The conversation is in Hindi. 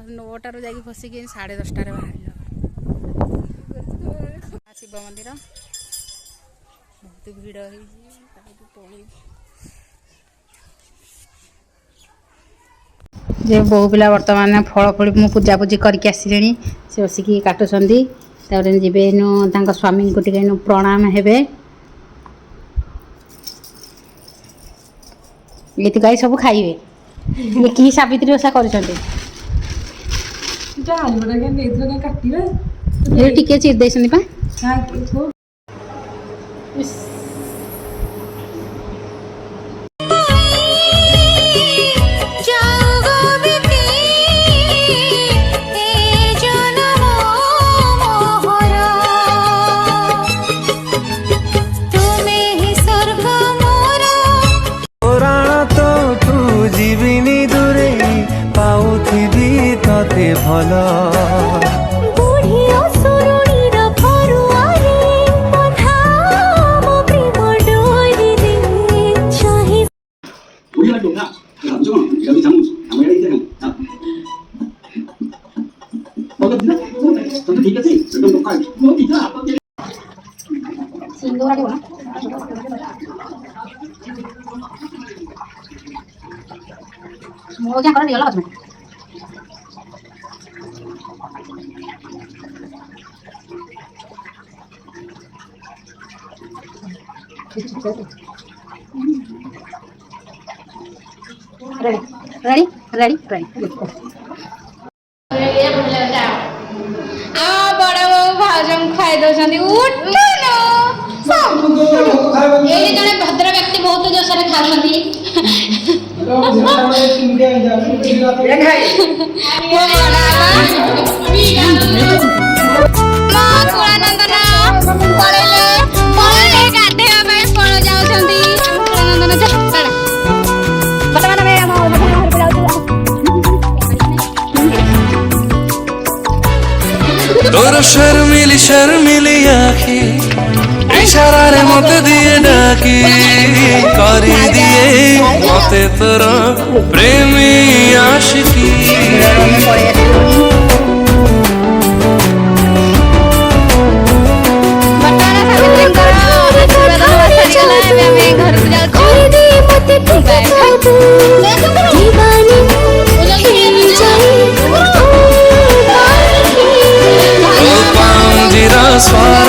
नौटार जा फसिक 10:30 बाहर शिव मंदिर बहुत भिड़ जे बहु पिला वर्तमान फल फल मु पूजा पूजी करके आसिले से बसिक काटुंट जीवे नु स्वामी को टे प्रणाम हेबे ये गाई सब खाइबे कि सावित्री ओषा कर टिके चिर दे भला रेडी रेडी रेडी बड़ भाज खाई दौरान जड़े भद्र व्यक्ति बहुत जोश खाती तोर शर्मिली शर्मिली आखी इशारा रे मत दिए डाकी करी दिए मते तोर प्रेमी आशिकी स्वार